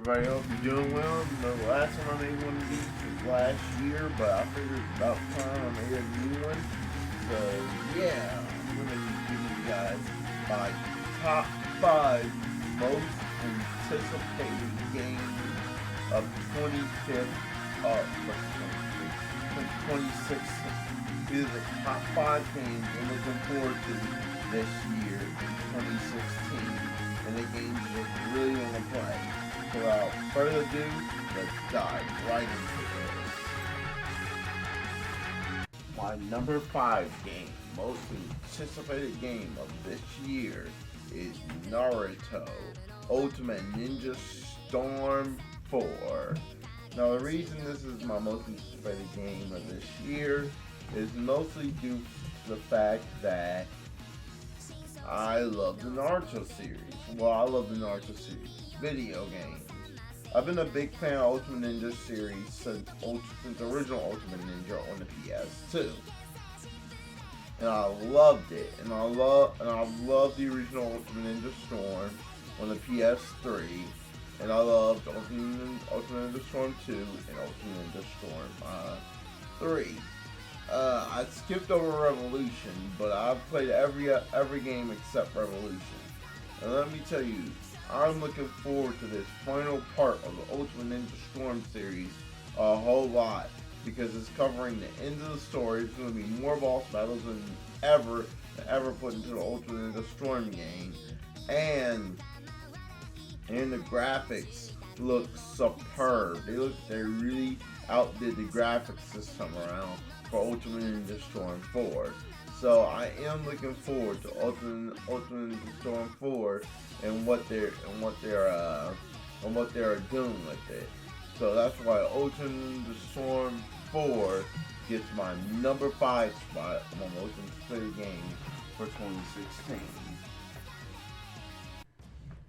everybody. Hope you're doing well. The last one I made one of these was last year, but I figured it's about time I made a new one. So yeah, I'm gonna be giving you guys my top 5 most anticipated games of 25th of 2016. These are the top 5 games I'm looking forward to this year in 2016. And the games you really want to play. So without further ado, let's dive right into this. My number 5 game, most anticipated game of this year, is Naruto Ultimate Ninja Storm 4. Now the reason this is my most anticipated game of this year is mostly due to the fact that I love the Naruto series. Well, I love the Naruto series video games. I've been a big fan of Ultimate Ninja series since the original Ultimate Ninja on the PS2, and I loved it. And I love the original Ultimate Ninja Storm on the PS3, and I loved Ultimate Ninja Storm 2 and Ultimate Ninja Storm 3. I skipped over Revolution, but I've played every game except Revolution. And let me tell you, I'm looking forward to this final part of the Ultimate Ninja Storm series a whole lot, because it's covering the end of the story. There's going to be more boss battles than ever put into the Ultimate Ninja Storm game, and the graphics look superb. They really outdid the graphics this time around for Ultimate Ninja Storm 4. So I am looking forward to Ultimate Ninja Storm 4 and what they're doing with it. So that's why Ultimate Ninja Storm 4 gets my number 5 spot on my most anticipated game for 2016.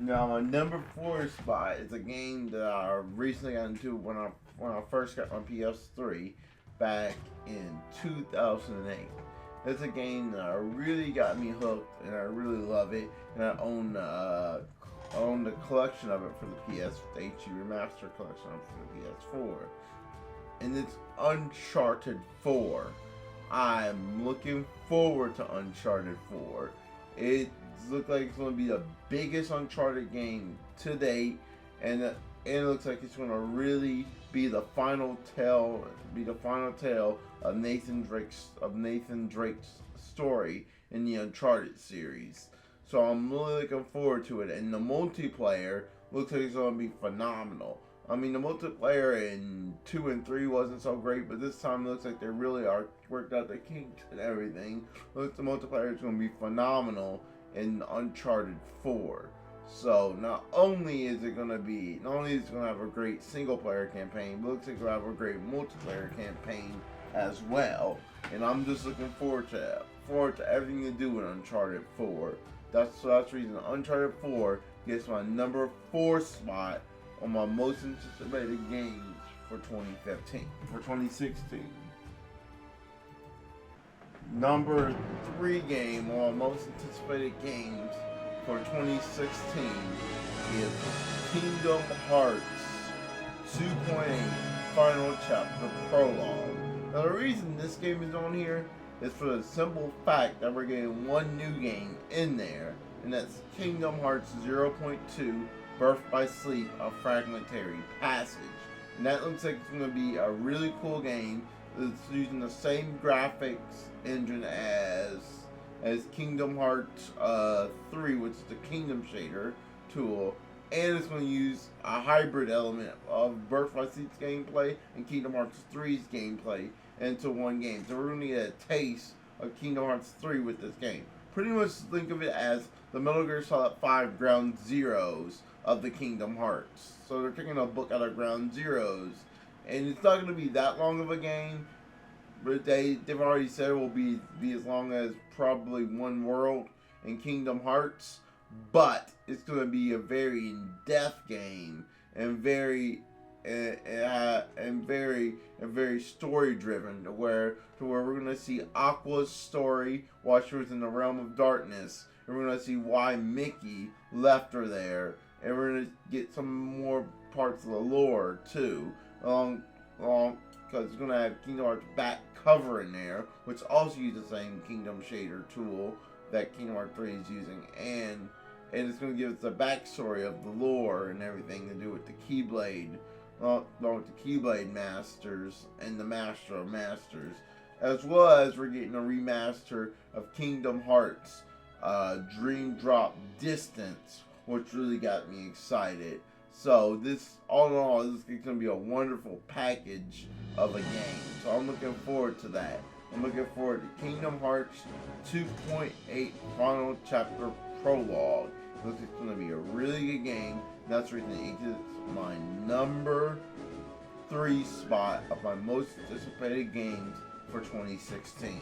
Now my number 4 spot is a game that I recently got into when I first got my PS3 back in 2008. It's a game that really got me hooked, and I really love it. And I own the collection of it for the PS, the HD Remaster collection of it for the PS4. And it's Uncharted 4. I'm looking forward to Uncharted 4. It looks like it's going to be the biggest Uncharted game to date, and it looks like it's going to really be the final tale of Nathan Drake's story in the Uncharted series. So I'm really looking forward to it, and the multiplayer looks like it's going to be phenomenal. I mean, the multiplayer in 2 and 3 wasn't so great, but this time it looks like they really are worked out the kinks and everything. Looks the multiplayer is going to be phenomenal in Uncharted 4. So not only is it going to have a great single player campaign, but it looks like it'll have a great multiplayer campaign as well. And I'm just looking forward to everything to do with Uncharted 4. That's the reason Uncharted 4 gets my number 4 spot on my most anticipated games for 2016. Number 3 game on my most anticipated games for 2016 is Kingdom Hearts 2.8 Final Chapter Prologue. Now the reason this game is on here is for the simple fact that we're getting one new game in there, and that's Kingdom Hearts 0.2 Birth by Sleep, A Fragmentary Passage. And that looks like it's going to be a really cool game. It's using the same graphics engine as Kingdom Hearts 3, which is the Kingdom Shader tool, and it's going to use a hybrid element of Birth by Sleep's gameplay and Kingdom Hearts 3's gameplay into one game. So we're going to get a taste of Kingdom Hearts 3 with this game. Pretty much think of it as the Metal Gear Solid 5 Ground Zeroes of the Kingdom Hearts. So they're taking a book out of Ground Zeroes, and it's not going to be that long of a game, but they've already said it will be as long as probably one world in Kingdom Hearts, but it's going to be a very in-depth game and very story driven, to where we're going to see Aqua's story while she was in the realm of darkness, and we're going to see why Mickey left her there, and we're gonna get some more parts of the lore too, along because it's gonna have Kingdom Hearts back cover in there, which also uses the same Kingdom shader tool that Kingdom Hearts 3 is using, and it's gonna give us the backstory of the lore and everything to do with the Keyblade, along with the Keyblade Masters and the Master of Masters, as well as we're getting a remaster of Kingdom Hearts Dream Drop Distance, which really got me excited. So this, all in all, this is going to be a wonderful package of a game. So I'm looking forward to that. I'm looking forward to Kingdom Hearts 2.8 Final Chapter Prologue. It looks like it's going to be a really good game. That's the reason it gets my number 3 spot of my most anticipated games for 2016.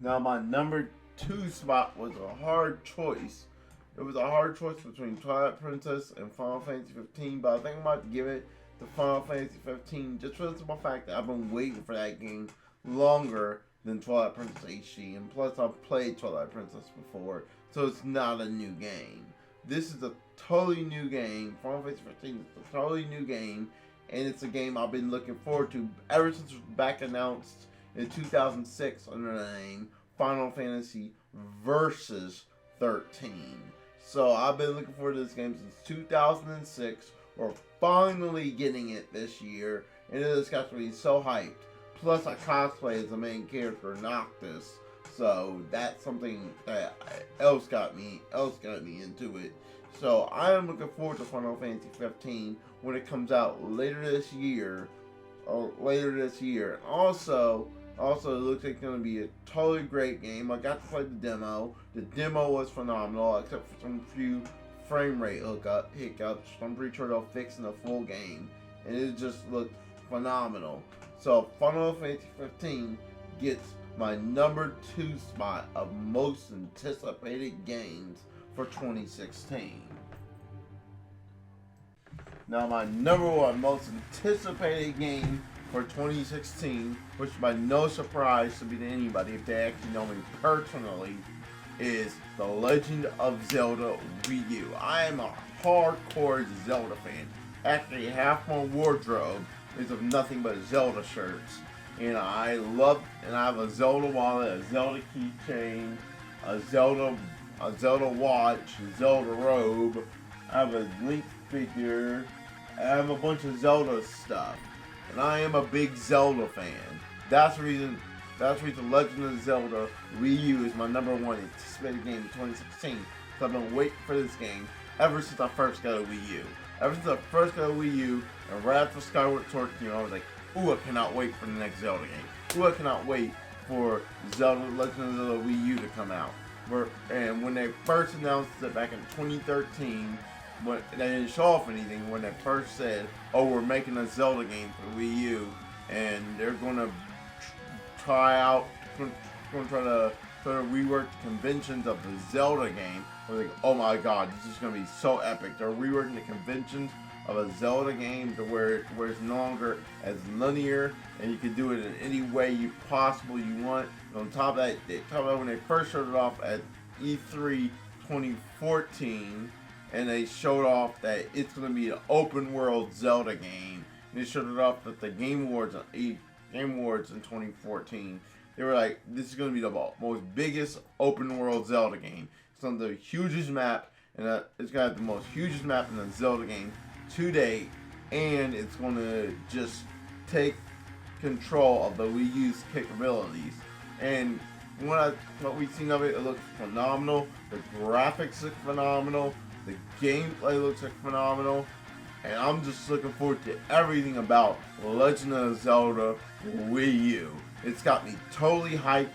Now my number 2 spot was a hard choice. It was a hard choice between Twilight Princess and Final Fantasy 15, but I think I'm about to give it to Final Fantasy 15 just for the simple fact that I've been waiting for that game longer than Twilight Princess HD, and plus I've played Twilight Princess before, so it's not a new game. This is a totally new game. Final Fantasy 15 is a totally new game, and it's a game I've been looking forward to ever since it was back announced in 2006 under the name Final Fantasy Versus 13. So I've been looking forward to this game since 2006. We're finally getting it this year, and it has got to be so hyped. Plus, I cosplay as the main character, Noctis, so that's something that else got me into it. So I am looking forward to Final Fantasy 15 when it comes out later this year. Also, it looks like it's going to be a totally great game. I got to play the demo. The demo was phenomenal, except for some few frame rate hiccups. I'm pretty sure they'll fix in the full game, and it just looked phenomenal. So Final Fantasy 15 gets my number 2 spot of most anticipated games for 2016. Now my number 1 most anticipated game for 2016, which by no surprise to be to anybody if they actually know me personally, is The Legend of Zelda Wii U. I am a hardcore Zelda fan. Actually, half my wardrobe is of nothing but Zelda shirts. And I have a Zelda wallet, a Zelda keychain, a Zelda watch, a Zelda robe. I have a Link figure. I have a bunch of Zelda stuff. And I am a big Zelda fan. That's the reason Legend of Zelda Wii U is my number 1 anticipated game in 2016. So I've been waiting for this game ever since I first got a Wii U. Ever since I first got a Wii U, and right after Skyward Sword came, I was like, ooh, I cannot wait for the next Zelda game. Ooh, I cannot wait for Legend of Zelda Wii U to come out. And when they first announced it back in 2013, when they didn't show off anything, when they first said, oh, we're making a Zelda game for Wii U, and they're going to try to rework the conventions of the Zelda game. I was like, oh my god, this is going to be so epic. They're reworking the conventions of a Zelda game to where it's no longer as linear, and you can do it in any way you possibly want. And on top of that, when they first showed it off at E3 2014, and they showed off that it's going to be an open world Zelda game, and they showed it off at the Game Awards in 2014. They were like, this is going to be the most biggest open world Zelda game. It's on the hugest map, and it's going to have the most hugest map in the Zelda game to date, and it's going to just take control of the Wii U's capabilities. And what we've seen of it, it looks phenomenal. The graphics look phenomenal. The gameplay looks like phenomenal. And I'm just looking forward to everything about Legend of Zelda Wii U. It's got me totally hyped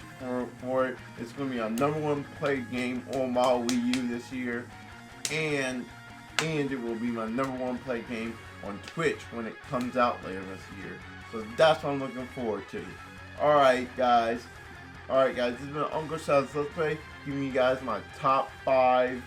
for it. It's going to be our number 1 played game on my Wii U this year. And it will be my number 1 played game on Twitch when it comes out later this year. So that's what I'm looking forward to. Alright guys, this has been UncleShalLP Let's Play, giving you guys my top 5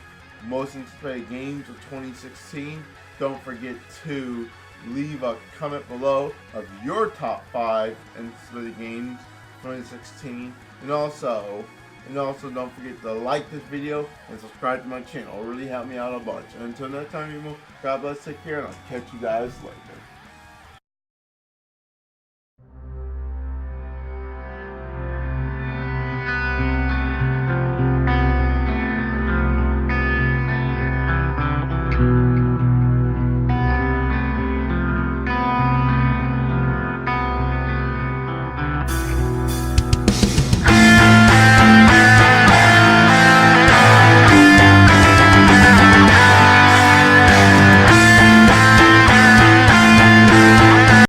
most anticipated games of 2016. Don't forget to leave a comment below of your top 5 anticipated games 2016, and also And also don't forget to like this video and subscribe to my channel. It really helped me out a bunch. And until next time, God bless, take care, and I'll catch you guys later.